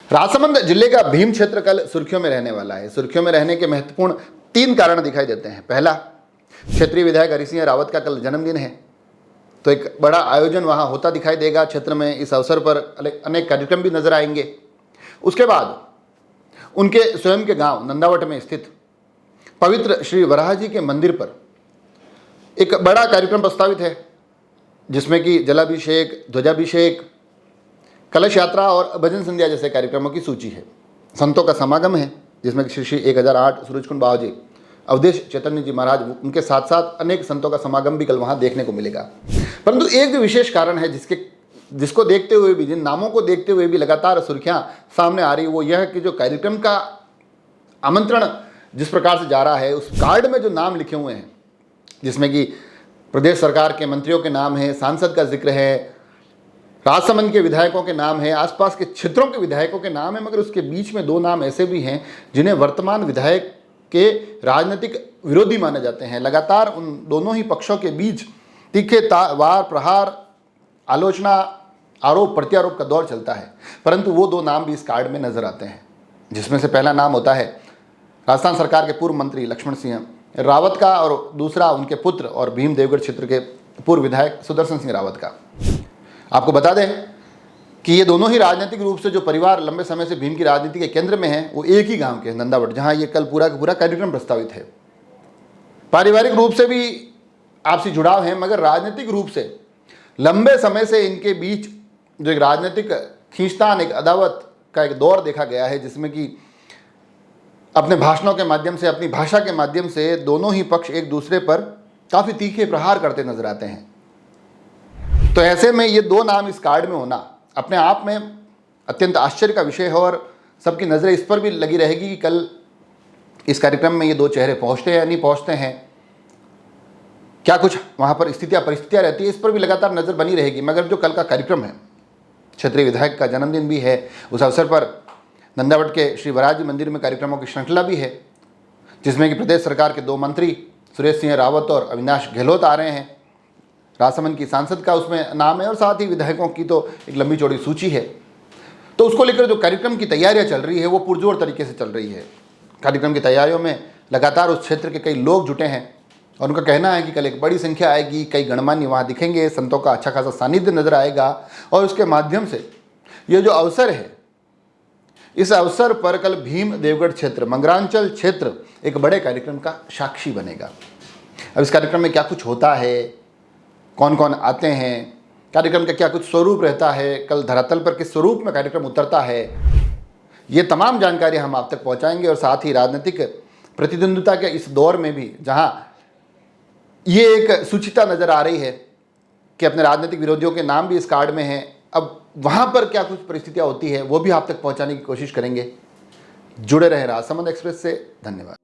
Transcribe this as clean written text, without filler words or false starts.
राजसमंद जिले का भीम क्षेत्र कल सुर्खियों में रहने वाला है। सुर्खियों में रहने के महत्वपूर्ण 3 कारण दिखाई देते हैं। पहला, क्षेत्रीय विधायक हरि सिंह रावत का कल जन्मदिन है, तो एक बड़ा आयोजन वहां होता दिखाई देगा क्षेत्र में। इस अवसर पर अनेक कार्यक्रम भी नजर आएंगे। उसके बाद उनके स्वयं के गांव नंदावट में स्थित पवित्र श्री वराह जी के मंदिर पर एक बड़ा कार्यक्रम प्रस्तावित है, जिसमें कि जलाभिषेक, ध्वजाभिषेक, कलश यात्रा और भजन संध्या जैसे कार्यक्रमों की सूची है। संतों का समागम है, जिसमें कि श्री 1008 सूरजकुंड बाबूजी, अवधेश चैतन्य जी महाराज, उनके साथ साथ अनेक संतों का समागम भी कल वहां देखने को मिलेगा। परंतु एक जो विशेष कारण है जिसको देखते हुए भी, जिन नामों को देखते हुए भी लगातार सुर्खियां सामने आ रही, वो यह कि जो कार्यक्रम का आमंत्रण जिस प्रकार से जा रहा है, उस कार्ड में जो नाम लिखे हुए हैं, जिसमें कि प्रदेश सरकार के मंत्रियों के नाम है, सांसद का जिक्र है, राजसमंद के विधायकों के नाम है, आसपास के क्षेत्रों के विधायकों के नाम है, मगर उसके बीच में 2 नाम ऐसे भी हैं जिन्हें वर्तमान विधायक के राजनीतिक विरोधी माने जाते हैं। लगातार उन दोनों ही पक्षों के बीच तीखे वार प्रहार, आलोचना, आरोप प्रत्यारोप का दौर चलता है। परंतु वो 2 नाम भी इस कार्ड में नजर आते हैं, जिसमें से पहला नाम होता है राजस्थान सरकार के पूर्व मंत्री लक्ष्मण सिंह रावत का, और दूसरा उनके पुत्र और भीम देवगढ़ क्षेत्र के पूर्व विधायक सुदर्शन सिंह रावत का। आपको बता दें कि ये दोनों ही राजनीतिक रूप से जो परिवार लंबे समय से भीम की राजनीति के केंद्र में है, वो एक ही गांव के नंदावट, जहां ये कल पूरा का पूरा कार्यक्रम प्रस्तावित है। पारिवारिक रूप से भी आपसी जुड़ाव है, मगर राजनीतिक रूप से लंबे समय से इनके बीच जो एक राजनीतिक खींचतान, एक अदावत का एक दौर देखा गया है, जिसमें कि अपने भाषणों के माध्यम से, अपनी भाषा के माध्यम से दोनों ही पक्ष एक दूसरे पर काफ़ी तीखे प्रहार करते नजर आते हैं। तो ऐसे में ये 2 नाम इस कार्ड में होना अपने आप में अत्यंत आश्चर्य का विषय है, और सबकी नज़रें इस पर भी लगी रहेगी कि कल इस कार्यक्रम में ये 2 चेहरे पहुंचते हैं या नहीं पहुंचते हैं, क्या कुछ वहां पर परिस्थितियां रहती है, इस पर भी लगातार नज़र बनी रहेगी। मगर जो कल का कार्यक्रम है, क्षेत्रीय विधायक का जन्मदिन भी है, उस अवसर पर नंदावट के श्री वराह जी मंदिर में कार्यक्रमों की श्रृंखला भी है, जिसमें कि प्रदेश सरकार के 2 मंत्री सुरेश सिंह रावत और अविनाश गहलोत आ रहे हैं। राजसमंद की सांसद का उसमें नाम है, और साथ ही विधायकों की तो एक लंबी चौड़ी सूची है। तो उसको लेकर जो कार्यक्रम की तैयारियां चल रही है, वो पुरजोर तरीके से चल रही है। कार्यक्रम की तैयारियों में लगातार उस क्षेत्र के कई लोग जुटे हैं, और उनका कहना है कि कल एक बड़ी संख्या आएगी, कई गणमान्य वहाँ दिखेंगे, संतों का अच्छा खासा सानिध्य नजर आएगा, और उसके माध्यम से ये जो अवसर है, इस अवसर पर कल भीम देवगढ़ क्षेत्र, मंगरांचल क्षेत्र एक बड़े कार्यक्रम का साक्षी बनेगा। अब इस कार्यक्रम में क्या कुछ होता है, कौन कौन आते हैं, कार्यक्रम का क्या कुछ स्वरूप रहता है, कल धरातल पर किस स्वरूप में कार्यक्रम उतरता है, ये तमाम जानकारी हम आप तक पहुंचाएंगे। और साथ ही राजनीतिक प्रतिद्वंद्विता के इस दौर में भी, जहां ये एक सूचिता नजर आ रही है कि अपने राजनीतिक विरोधियों के नाम भी इस कार्ड में हैं, अब वहां पर क्या कुछ परिस्थितियां होती है, वो भी आप तक पहुंचाने की कोशिश करेंगे। जुड़े रहे राजसमंद एक्सप्रेस से। धन्यवाद।